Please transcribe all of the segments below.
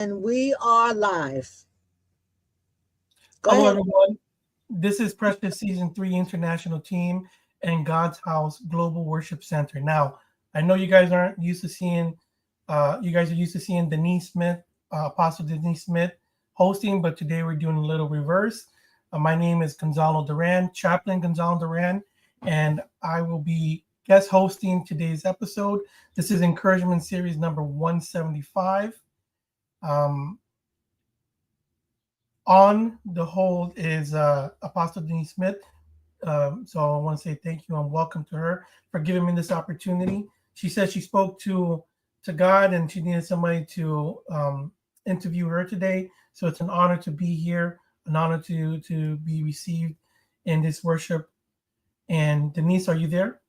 And we are live. Go Hello, ahead. everyone. This is Precious Season 3 International Team and God's House Global Worship Center. Now, I know you guys aren't used to seeing, you guys are used to seeing Denise Smith, Apostle Denise Smith hosting, but today we're doing a little reverse. My name is Gonzalo Duran, Chaplain Gonzalo Duran, and I will be guest hosting today's episode. This is Encouragement Series number 175. Um, on the hold is Apostle Denise Smith. So I want to say thank you and welcome to her for giving me this opportunity. She said she spoke to God and she needed somebody to interview her today. So it's an honor to be here, an honor to be received in this worship. And Denise, are you there?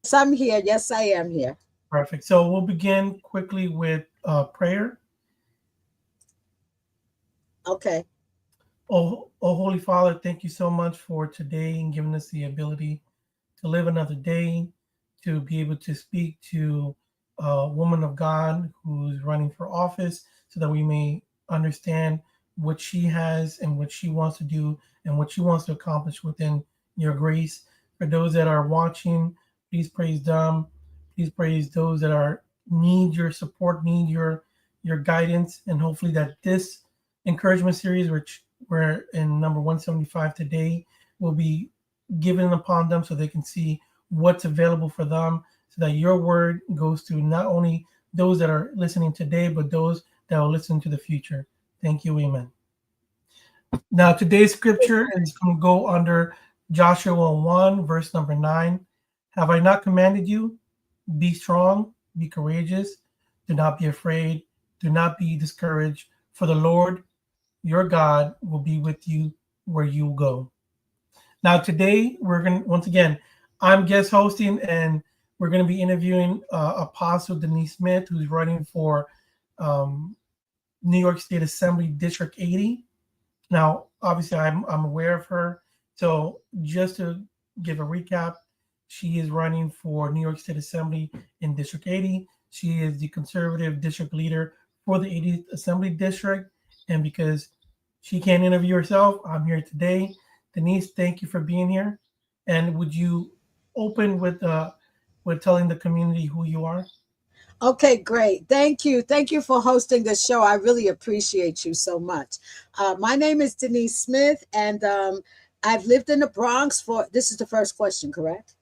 Yes, I'm here. Yes, I am here. Perfect. So we'll begin quickly with prayer. Okay. Oh, Holy Father, thank you so much for today and giving us the ability to live another day, to be able to speak to a woman of God who's running for office so that we may understand what she has and what she wants to do and what she wants to accomplish within your grace. For those that are watching, please praise them. Please praise those that are need your support, need your guidance, and hopefully that this encouragement series, which we're in number 175 today, will be given upon them so they can see what's available for them so that your word goes to not only those that are listening today, but those that will listen to the future. Thank you. Amen. Now, today's scripture is going to go under Joshua 1, verse number 9. Have I not commanded you? Be strong, be courageous, do not be afraid, do not be discouraged, for the Lord your God will be with you where you go. Now, today we're going to, once again, I'm guest hosting and we're going to be interviewing Apostle Denise Smith, who's running for um, New York State Assembly District 80. Now, obviously, I'm aware of her. So, just to give a recap, she is running for New York State Assembly in District 80. She is the conservative district leader for the 80th Assembly District. And because she can't interview herself, I'm here today. Denise, thank you for being here. And would you open with telling the community who you are? Okay, great. Thank you. Thank you for hosting the show. I really appreciate you so much. My name is Denise Smith, and I've lived in the Bronx for, this is the first question, correct?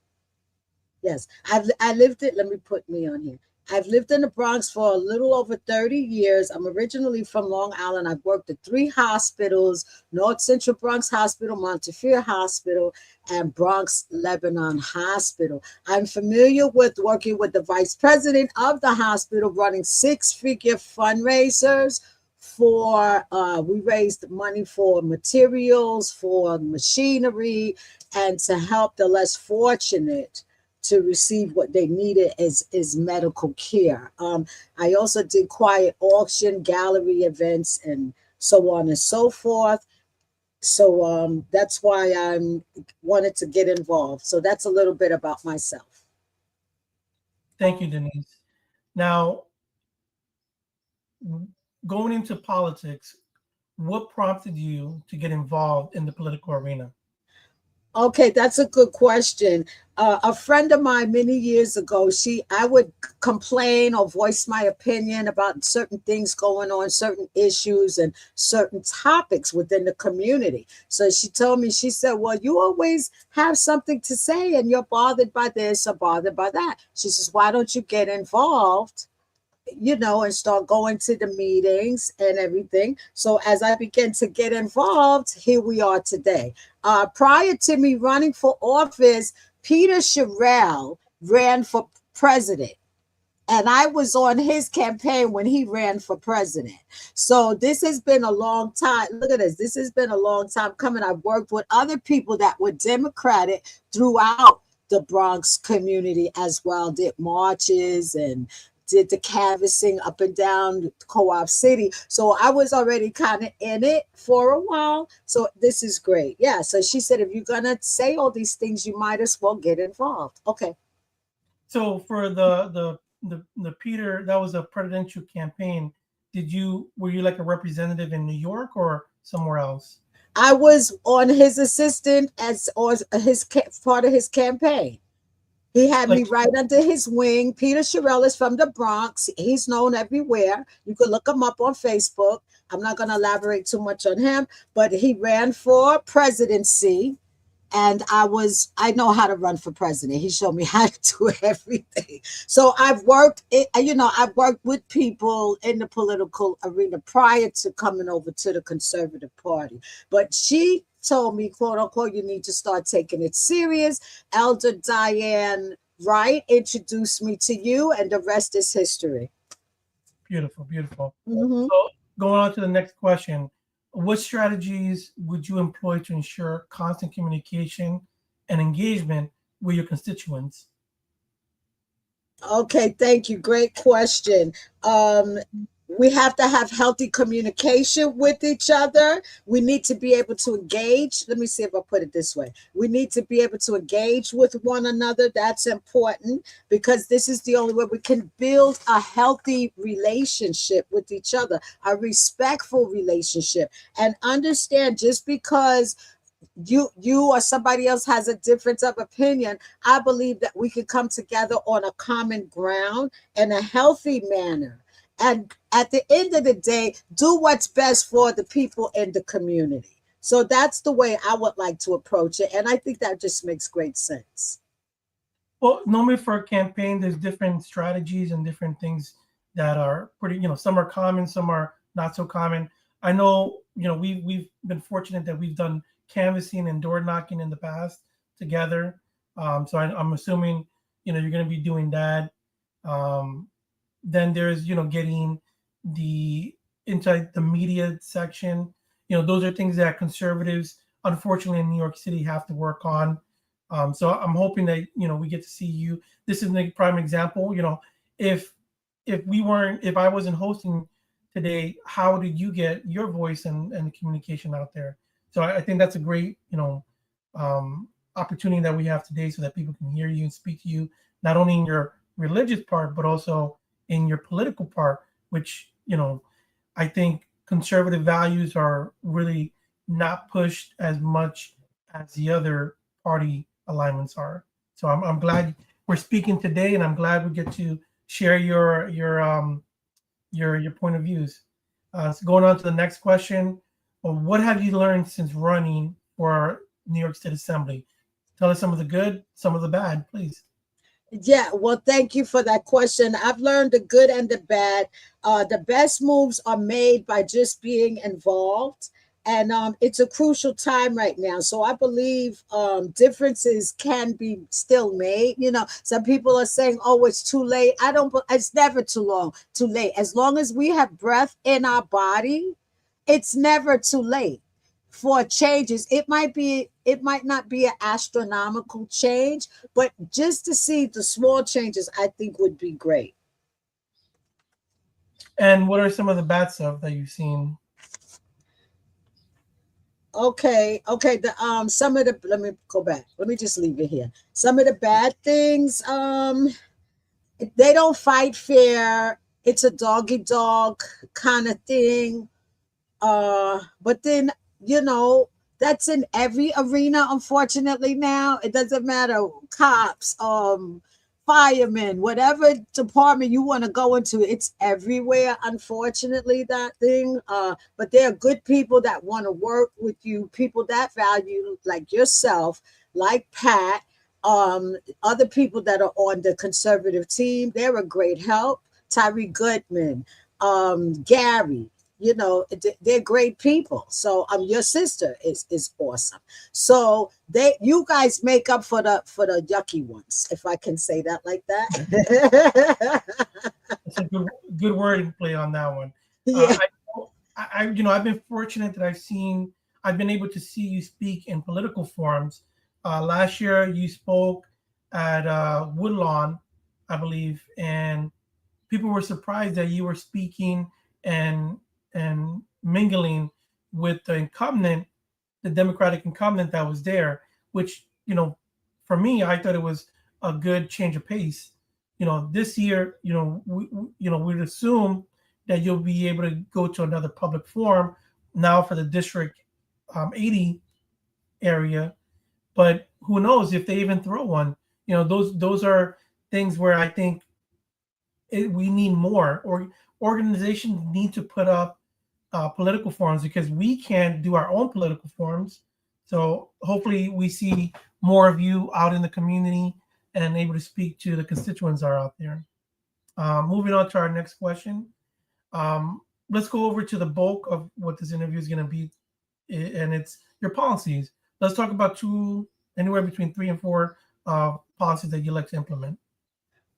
Yes, I lived it. Let me put me on here. I've lived in the Bronx for a little over 30 years. I'm originally from Long Island. I've worked at three hospitals: North Central Bronx Hospital, Montefiore Hospital, and Bronx Lebanon Hospital. I'm familiar with working with the vice president of the hospital, running six-figure fundraisers for, we raised money for materials, for machinery, and to help the less fortunate to receive what they needed is medical care. I also did quiet auction, gallery events, and so on and so forth. So that's why I wanted to get involved. So that's a little bit about myself. Thank you, Denise. Now, going into politics, what prompted you to get involved in the political arena? Okay, that's a good question. A friend of mine many years ago, I would complain or voice my opinion about certain things going on, certain issues and certain topics within the community. So she told me, she said, well, you always have something to say and you're bothered by this or bothered by that. She says, why don't you get involved, and start going to the meetings and everything. So as I began to get involved, here we are today. Prior to me running for office, Peter Sherrill ran for president. And I was on his campaign when he ran for president. So this has been a long time. Look at this. This has been a long time coming. I've worked with other people that were Democratic throughout the Bronx community as well, did marches and did the canvassing up and down Co-op City. So I was already kind of in it for a while. So this is great. Yeah. So she said, if you're going to say all these things, you might as well get involved. Okay. So for the Peter, that was a presidential campaign. were you like a representative in New York or somewhere else? I was on his assistant as or his part of his campaign. He had Like, me right under his wing. Peter Sherrill is from the Bronx. He's known everywhere. You could look him up on Facebook. I'm not going to elaborate too much on him, but he ran for presidency, and I know how to run for president. He showed me how to do everything. So I've worked with people in the political arena prior to coming over to the Conservative Party. But she told me, quote unquote, you need to start taking it serious. Elder Diane Wright introduced me to you, and the rest is history. beautiful, beautiful. Mhm. So going on to the next question, what strategies would you employ to ensure constant communication and engagement with your constituents? Okay, thank you. Great question. Um, we have to have healthy communication with each other. We need to be able to engage. Let me see if I put it this way. We need to be able to engage with one another. That's important because this is the only way we can build a healthy relationship with each other, a respectful relationship, and understand just because you or somebody else has a difference of opinion, I believe that we can come together on a common ground in a healthy manner, and at the end of the day do what's best for the people in the community. So that's the way I would like to approach it, and I think that just makes great sense. Well, normally for a campaign, there's different strategies and different things that are pretty, some are common, some are not so common. I know, we've been fortunate that we've done canvassing and door knocking in the past together. So I'm assuming, you're going to be doing that. Um, then there's, getting the inside the media section. Those are things that conservatives, unfortunately, in New York City have to work on. So I'm hoping that we get to see you. This is a prime example. If if I wasn't hosting today, how did you get your voice and the communication out there? So I think that's a great opportunity that we have today, so that people can hear you and speak to you, not only in your religious part but also in your political part, which I think conservative values are really not pushed as much as the other party alignments are. So I'm glad we're speaking today, and I'm glad we get to share your point of views. So going on to the next question, what have you learned since running for New York State Assembly? Tell us some of the good, some of the bad, please. Yeah, well, thank you for that question. I've learned the good and the bad. The best moves are made by just being involved. And it's a crucial time right now. So I believe differences can be still made. Some people are saying, oh, it's too late. I don't, it's never too late. As long as we have breath in our body, it's never too late for changes. It might not be an astronomical change, but just to see the small changes, I think would be great. And what are some of the bad stuff that you've seen? Okay. The some of the let me go back. Let me just leave it here. Some of the bad things, they don't fight fair. It's a doggy dog kind of thing. But then you know that's in every arena. Unfortunately, now it doesn't matter. Cops, firemen, whatever department you want to go into, it's everywhere. Unfortunately, that thing. But there are good people that want to work with you. People that value, like yourself, like Pat. Other people that are on the conservative team, they're a great help. Tyree Goodman, Gary, they're great people. So your sister is awesome. So you guys make up for the yucky ones, if I can say that like that. It's a good word play on that one. Yeah. I've been fortunate that I've been able to see you speak in political forums. Last year, you spoke at Woodlawn, I believe, and people were surprised that you were speaking and mingling with the Democratic incumbent that was there. Which for me, I thought it was a good change of pace. This year, we'd assume that you'll be able to go to another public forum now for the District 80 area. But who knows if they even throw one? Those are things where I think we need more, or organizations need to put up political forums, because we can't do our own political forums. So hopefully we see more of you out in the community and able to speak to the constituents that are out there. Moving on to our next question. Let's go over to the bulk of what this interview is going to be, and it's your policies. Let's talk about anywhere between 3 and 4 policies that you like to implement.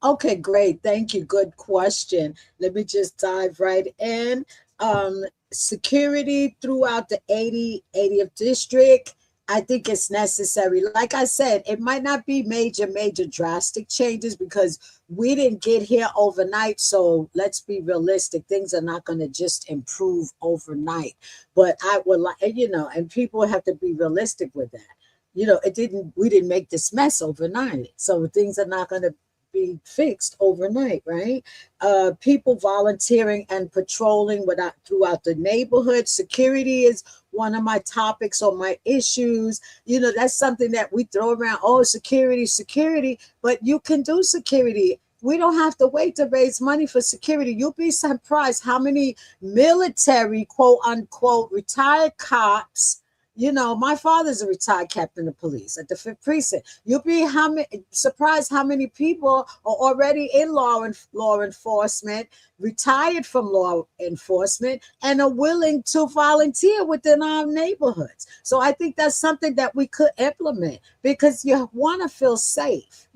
Okay, great. Thank you. Good question. Let me just dive right in. Security throughout the 80th district, I think it's necessary. Like I said, it might not be major drastic changes because we didn't get here overnight. So let's be realistic. Things are not going to just improve overnight. But I would like, and people have to be realistic with that. We didn't make this mess overnight. So things are not going to be fixed overnight, right? People volunteering and patrolling throughout the neighborhood. Security is one of my topics or my issues. That's something that we throw around. Oh, security, but you can do security. We don't have to wait to raise money for security. You'll be surprised how many military, quote unquote, retired cops. My father's a retired captain of police at the 5th precinct. You'll be surprised how many people are already in law enforcement, retired from law enforcement, and are willing to volunteer within our neighborhoods. So I think that's something that we could implement, because you want to feel safe,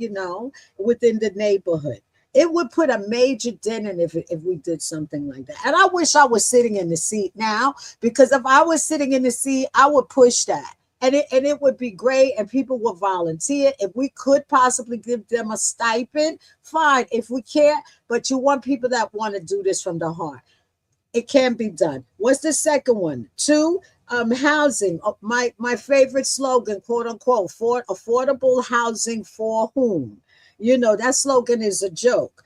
within the neighborhood. It would put a major dent in if we did something like that. And I wish I was sitting in the seat now, because if I was sitting in the seat, I would push that. And it would be great, and people would volunteer. If we could possibly give them a stipend, fine. If we can't, but you want people that want to do this from the heart. It can be done. What's the second one? 2, housing. My favorite slogan, quote unquote, for affordable housing for whom? That slogan is a joke.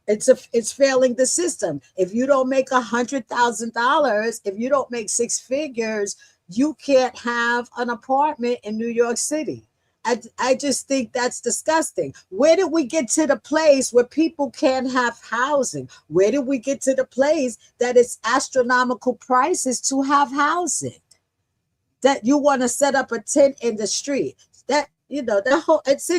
It's failing the system. If you don't make $100,000, if you don't make 6 figures, you can't have an apartment in New York City. I just think that's disgusting. Where did we get to the place where people can't have housing? Where did we get to the place that it's astronomical prices to have housing? That you want to set up a tent in the street? That that whole it's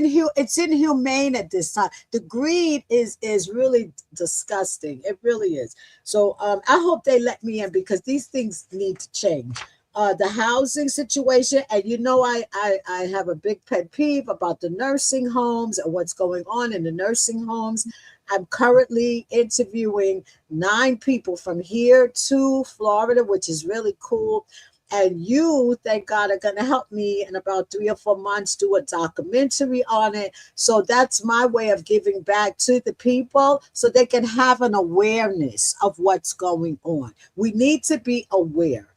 inhumane at this time. The greed is really disgusting. It really is. So I hope they let me in, because these things need to change. The housing situation, and I have a big pet peeve about the nursing homes and what's going on in the nursing homes. I'm currently interviewing 9 people from here to Florida, which is really cool. And you, thank God, are going to help me in about 3 or 4 months do a documentary on it. So that's my way of giving back to the people, so they can have an awareness of what's going on. We need to be aware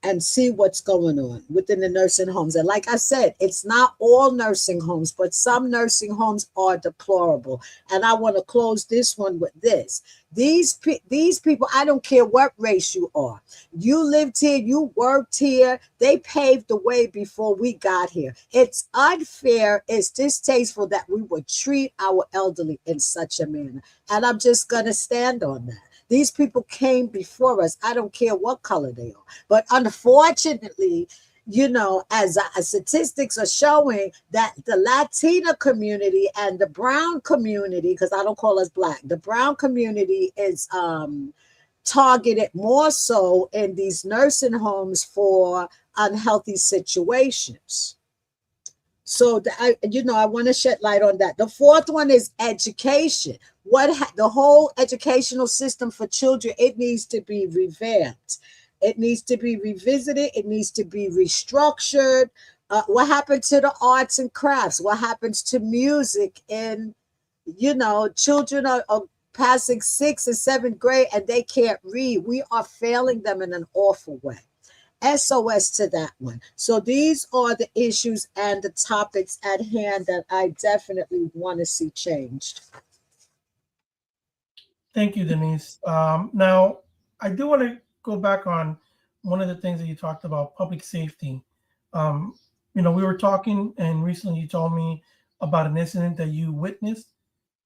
and see what's going on within the nursing homes. And like I said, it's not all nursing homes, but some nursing homes are deplorable. And I want to close this one with this. These people, I don't care what race you are. You lived here, you worked here. They paved the way before we got here. It's unfair, it's distasteful that we would treat our elderly in such a manner. And I'm just going to stand on that. These people came before us. I don't care what color they are. But unfortunately, as statistics are showing, that the Latina community and the brown community, because I don't call us Black, the brown community is targeted more so in these nursing homes for unhealthy situations. So I want to shed light on that. The 4th one is education. The whole educational system for children, it needs to be revamped. It needs to be revisited. It needs to be restructured. What happened to the arts and crafts? What happens to music? And children are passing 6th and 7th grade and they can't read. We are failing them in an awful way. SOS to that one. So these are the issues and the topics at hand that I definitely want to see changed. Thank you, Denise. Now, I do want to go back on one of the things that you talked about, public safety. Um, we were talking, and recently you told me about an incident that you witnessed.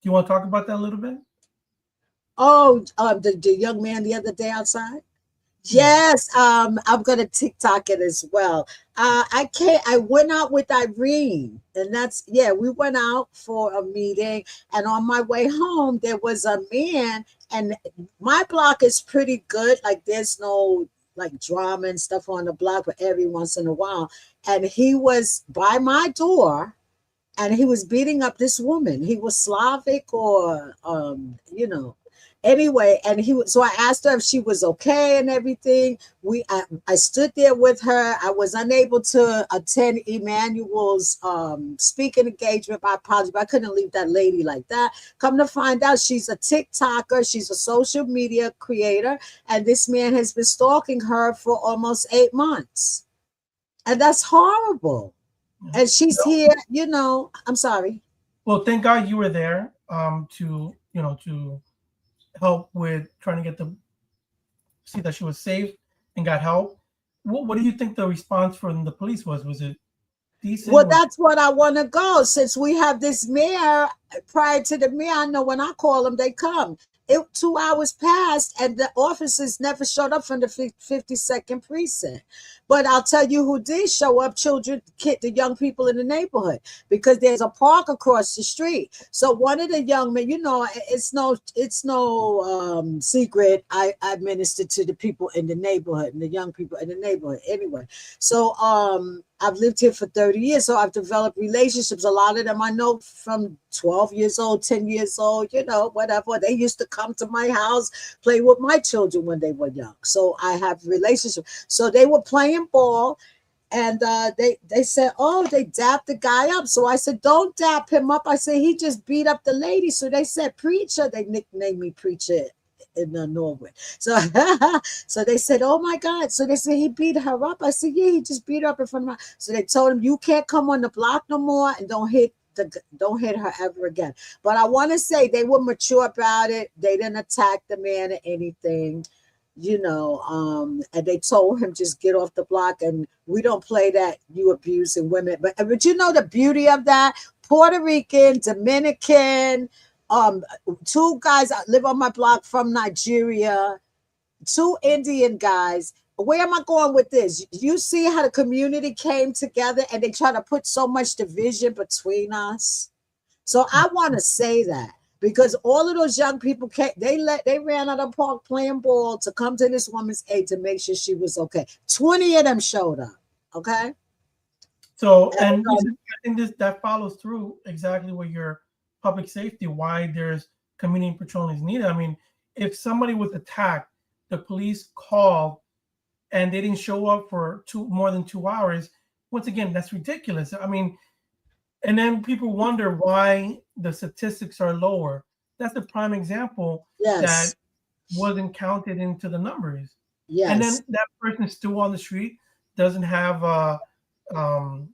Do you want to talk about that a little bit? Oh, the young man the other day outside. Yes. Yes, I'm gonna TikTok it as well. I can't. I went out with Irene, and that's yeah. We went out for a meeting, and on my way home, there was a man, and my block is pretty good. Like there's no like drama and stuff on the block, but every once in a while, and he was by my door, and he was beating up this woman. He was Slavic or anyway, and he was, so I asked her if she was okay and everything. I stood there with her. I was unable to attend Emmanuel's speaking engagement. I apologize, but I couldn't leave that lady like that. Come to find out, she's a TikToker, she's a social media creator, and this man has been stalking her for almost 8 months. And that's horrible. Yeah. And she's here, I'm sorry. Well, thank God you were there to help with trying to get the see that she was safe and got help. What do you think the response from the police was? Was it decent? Well, that's what I want to go. Since we have this mayor, prior to the mayor, I know when I call them, they come. 2 hours passed, and the officers never showed up from the 52nd precinct. But I'll tell you who did show up: children, the young people in the neighborhood, because there's a park across the street. So one of the young men, it's no secret. I minister to the people in the neighborhood and the young people in the neighborhood. Anyway, so I've lived here for 30 years, so I've developed relationships. A lot of them I know from 12 years old, 10 years old, whatever. They used to come to my house, play with my children when they were young. So I have relationships. So they were playing ball, and they said, oh, they dapped the guy up. So I said, don't dap him up. I said, he just beat up the lady. So they said, preacher. They nicknamed me preacher in Norway. So so they said, oh my God. So they said he beat her up. I said, yeah, he just beat her up in front of her. So they told him, you can't come on the block no more, and don't hit her ever again. But I want to say they were mature about it. They didn't attack the man or anything, and they told him just get off the block, and we don't play that, you abusing women. But the beauty of that, Puerto Rican, Dominican, two guys live on my block from Nigeria, two Indian guys. Where am I going with this? You see how the community came together, and they try to put so much division between us. So I want to say that, because all of those young people they ran out of the park playing ball to come to this woman's aid to make sure she was okay. 20 of them showed up. Okay. So, and I think that follows through exactly what your public safety, why there's community patrolling is needed. I mean, if somebody was attacked, the police called and they didn't show up for more than 2 hours. Once again, that's ridiculous. I mean, and then people wonder why the statistics are lower. That's the prime example that Yes. wasn't counted into the numbers. And then Yes. that person still on the street, doesn't have um,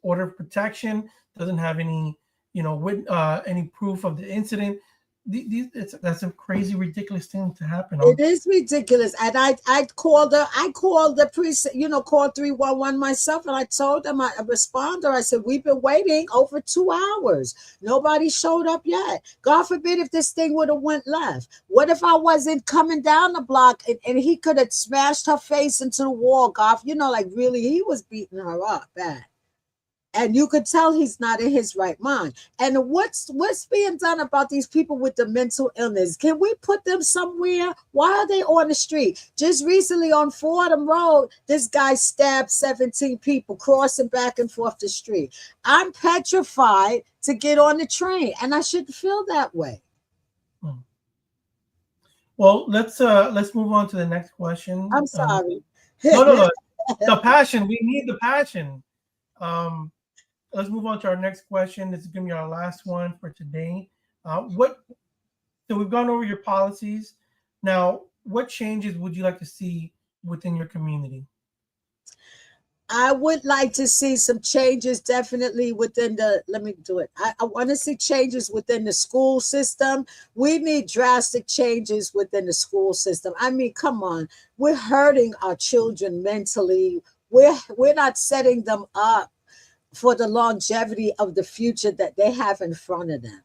order of protection, doesn't have any, any proof of the incident. That's a crazy, ridiculous thing to happen. It is ridiculous. And I called the precinct, called 311 myself, and I told them, a responder, I said, we've been waiting over 2 hours. Nobody showed up yet. God forbid if this thing would have went left. What if I wasn't coming down the block, and he could have smashed her face into the wall, God, like really, he was beating her up bad. And you could tell he's not in his right mind. And what's being done about these people with the mental illness? Can we put them somewhere? Why are they on the street? Just recently on Fordham Road, this guy stabbed 17 people crossing back and forth the street. I'm petrified to get on the train, and I shouldn't feel that way. Well, let's move on to the next question. I'm sorry. No. The passion. We need the passion. Let's move on to our next question. This is going to be our last one for today. So we've gone over your policies. Now, what changes would you like to see within your community? I would like to see some changes definitely within the, let me do it. I want to see changes within the school system. We need drastic changes within the school system. I mean, come on. We're hurting our children mentally. We're not setting them up for the longevity of the future that they have in front of them.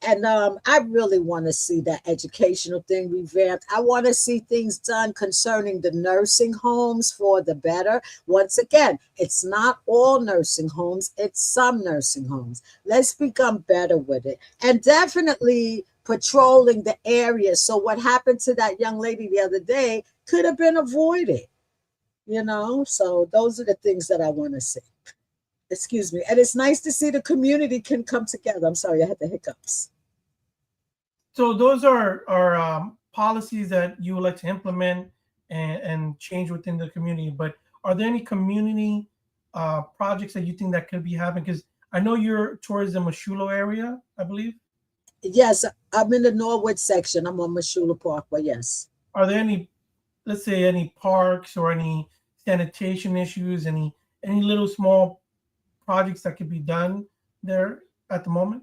And I really want to see that educational thing revamped. I want to see things done concerning the nursing homes for the better. Once again, it's not all nursing homes, it's some nursing homes. Let's become better with it. And definitely patrolling the area. So, what happened to that young lady the other day could have been avoided, you know? So, those are the things that I want to see. Excuse me. And it's nice to see the community can come together. I'm sorry, I had the hiccups. So those are policies that you would like to implement and change within the community. But are there any community projects that you think that could be happening? Because I know you're towards the Mashulo area, I believe. Yes, I'm in the Norwood section. I'm on Mashula Parkway. Yes. Are there any, let's say, any parks or any sanitation issues, any little small projects that could be done there at the moment?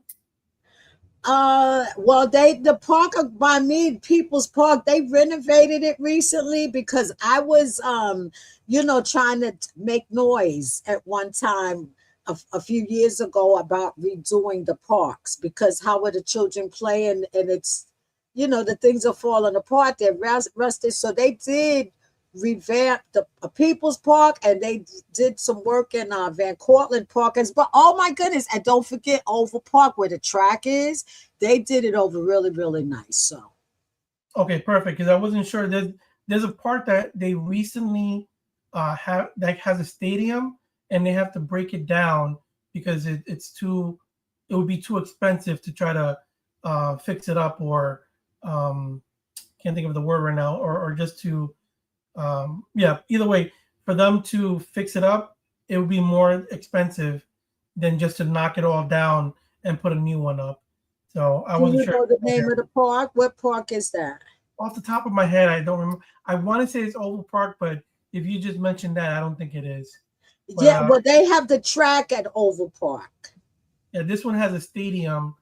Well, the park by me, People's Park, they renovated it recently because I was, trying to make noise at one time a few years ago about redoing the parks because how are the children playing and it's, the things are falling apart. They're rusted. So they did revamp the People's Park and they did some work in Van Cortlandt Park. But oh my goodness, and don't forget Oval Park where the track is. They did it over really, really nice. So Okay, perfect. Because I wasn't sure. There's a part that they recently have that has a stadium, and they have to break it down because it's too. It would be too expensive to try to fix it up, or can't think of the word right now, or just to yeah. Either way, for them to fix it up, it would be more expensive than just to knock it all down and put a new one up. So I do wasn't you sure. know the name of the park? What park is that? Off the top of my head, I don't remember. I want to say it's Oval Park, but if you just mentioned that, I don't think it is. But Yeah, well, they have the track at Oval Park. yeah, this one has a stadium,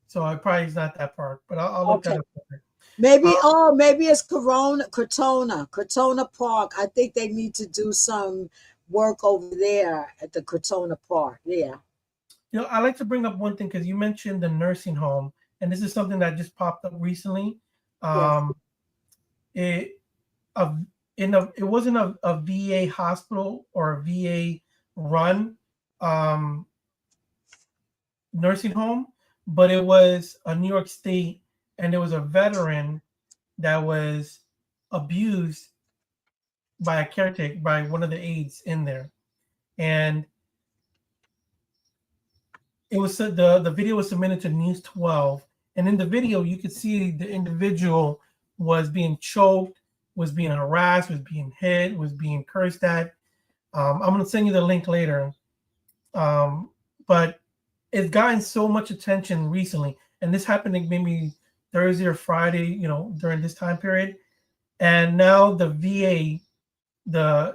so I probably is not that park. But I'll look that Okay. up later. Maybe, Uh, maybe it's Crotona Park. I think they need to do some work over there at the Crotona Park. Yeah. I like to bring up one thing because you mentioned the nursing home, and this is something that just popped up recently. Yes. Um, it a, it wasn't a VA hospital or a VA run um, nursing home, but it was a New York State, and there was a veteran that was abused by a caretaker, by one of the aides in there, and it was the video was submitted to News 12, and in the video you could see the individual was being choked, was being harassed, was being hit, was being cursed at. I'm gonna send you the link later, but it's gotten so much attention recently, and this happened like maybe Thursday or Friday, during this time period, and now the VA,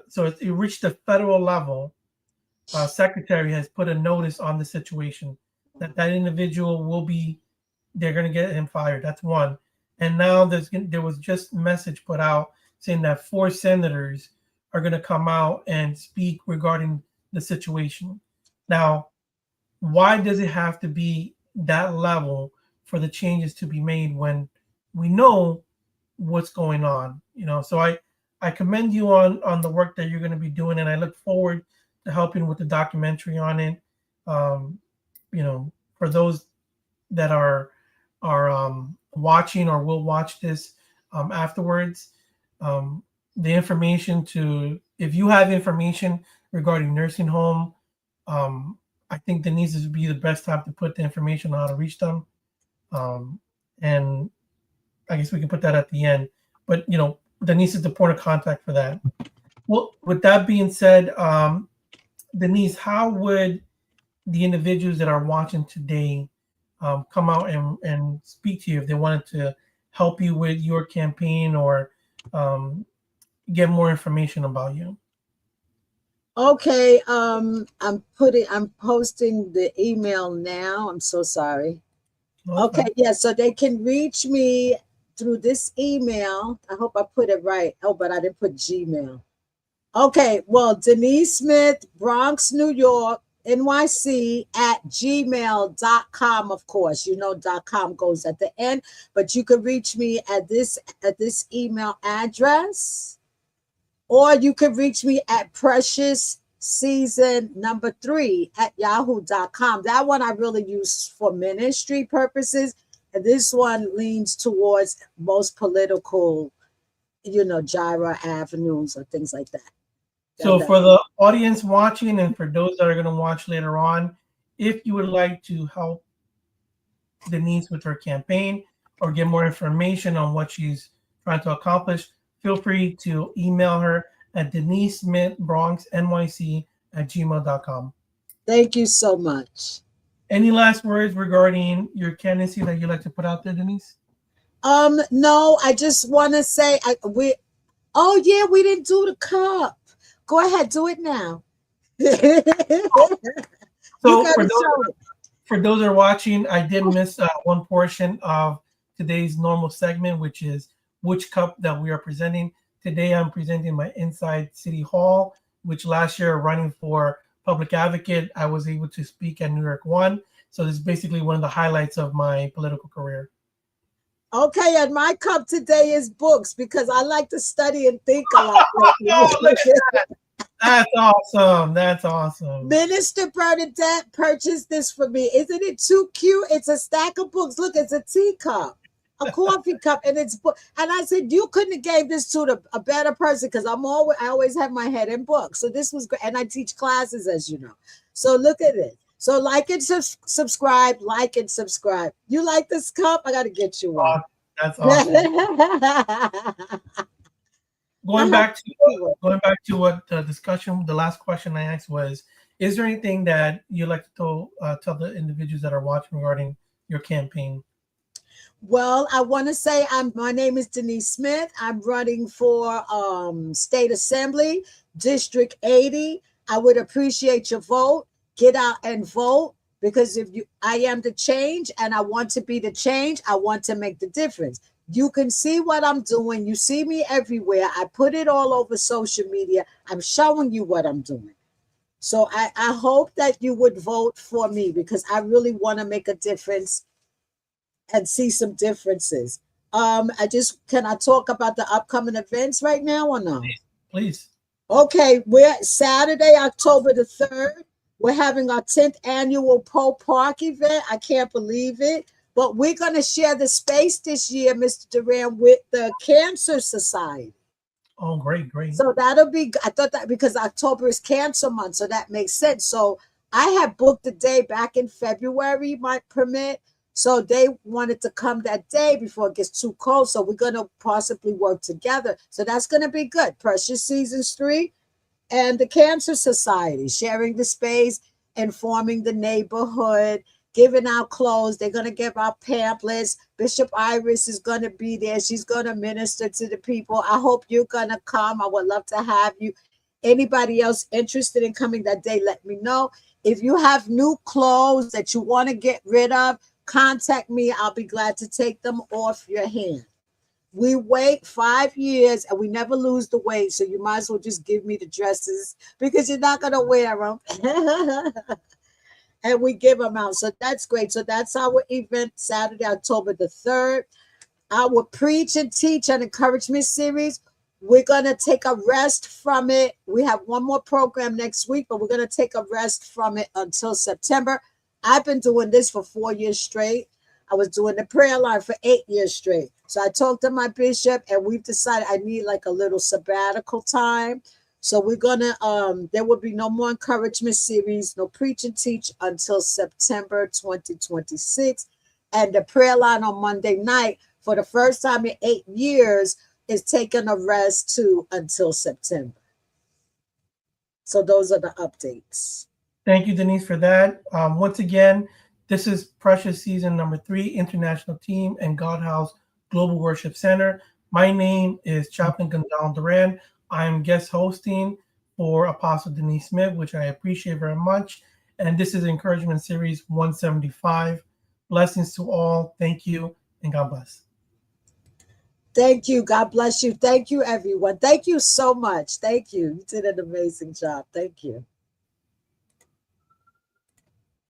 so it reached the federal level. Secretary has put a notice on the situation that individual will be, they're going to get him fired. That's one. And now there was just a message put out saying that 4 senators are going to come out and speak regarding the situation. Now, why does it have to be that level for the changes to be made when we know what's going on? So I commend you on the work that you're going to be doing, and I look forward to helping with the documentary on it. Um, for those that are watching or will watch this afterwards, the information if you have information regarding nursing home, I think Denise would be the best time to put the information on how to reach them. And I guess we can put that at the end. But Denise is the point of contact for that. Well, with that being said, Denise, how would the individuals that are watching today come out and speak to you if they wanted to help you with your campaign or get more information about you? Okay, I'm posting the email now. I'm so sorry. No, that's Okay, fine. yeah, so they can reach me through this email. I hope I put it right. Oh, but I didn't put Gmail. Okay, well, Denise Smith, Bronx, New York, NYC at gmail.com. Of course, you know .com goes at the end, but you can reach me at this email address, or you can reach me at precious season number 3 at yahoo.com. That one I really use for ministry purposes, and this one leans towards most political, gyra avenues or things like that. So That for the audience watching and for those that are going to watch later on, if you would like to help Denise with her campaign or get more information on what she's trying to accomplish, feel free to email her at Denise Smith Bronx NYC at gmail.com. Thank you so much. Any last words regarding your candidacy that you'd like to put out there, Denise? No, I just want to say oh yeah, we didn't do the cup. Go ahead, do it now. You So got to show it. for those that are watching, I did miss one portion of today's normal segment, which is which cup that we are presenting. Today, I'm presenting my Inside City Hall, which last year, running for public advocate, I was able to speak at New York One. So this is basically one of the highlights of my political career. Okay, and my cup today is books because I like to study and think a lot lately. Oh, look at that. That's awesome. That's awesome. Minister Bernadette purchased this for me. Isn't it too cute? It's a stack of books. Look, it's a teacup, a coffee cup, and it's book. And I said you couldn't have gave this to a better person because I always have my head in books. So this was great, and I teach classes, as you know. So look at it. So like and subscribe, like and subscribe. You like this cup? I got to get you one. That's awesome. Going back to what the discussion, the last question I asked was, is there anything that you'd like to tell the individuals that are watching regarding your campaign? Well, I want to say my name is Denise Smith. I'm running for State Assembly, District 80. I would appreciate your vote. Get out and vote because I am the change and I want to be the change. I want to make the difference. You can see what I'm doing. You see me everywhere. I put it all over social media. I'm showing you what I'm doing. So I hope that you would vote for me because I really want to make a difference and see some differences. Can I talk about the upcoming events right now or no? Please. Okay, we're Saturday, October the 3rd. We're having our 10th annual Poe Park event. I can't believe it. But we're going to share the space this year, Mr. Duran, with the Cancer Society. Oh, great. So that'll be, I thought that because October is Cancer Month, so that makes sense. So I had booked the day back in February, my permit. So they wanted to come that day before it gets too cold. So we're going to possibly work together. So that's going to be good. Precious Seasons 3 and the Cancer Society, sharing the space, informing the neighborhood, giving out clothes. They're going to give out pamphlets. Bishop Iris is going to be there. She's going to minister to the people. I hope you're going to come. I would love to have you. Anybody else interested in coming that day, let me know. If you have new clothes that you want to get rid of, contact me. I'll be glad to take them off your hand. We wait 5 years and we never lose the weight. So you might as well just give me the dresses because you're not going to wear them. And we give them out. So that's great. So that's our event Saturday, October the 3rd. Our Preach and Teach and Encouragement series. We're going to take a rest from it. We have one more program next week, but we're going to take a rest from it until September. I've been doing this for 4 years straight. I was doing the prayer line for 8 years straight. So I talked to my bishop and we've decided I need like a little sabbatical time. So we're going to, there will be no more encouragement series, no Preach and Teach until September 2026. And the prayer line on Monday night, for the first time in 8 years, is taking a rest too until September. So those are the updates. Thank you, Denise, for that. Once again, this is Precious Season number 3, International Team and God House Global Worship Center. My name is Chaplain Gonzalo Duran. I am guest hosting for Apostle Denise Smith, which I appreciate very much. And this is Encouragement Series 175. Blessings to all. Thank you, and God bless. Thank you. God bless you. Thank you, everyone. Thank you so much. Thank you. You did an amazing job. Thank you.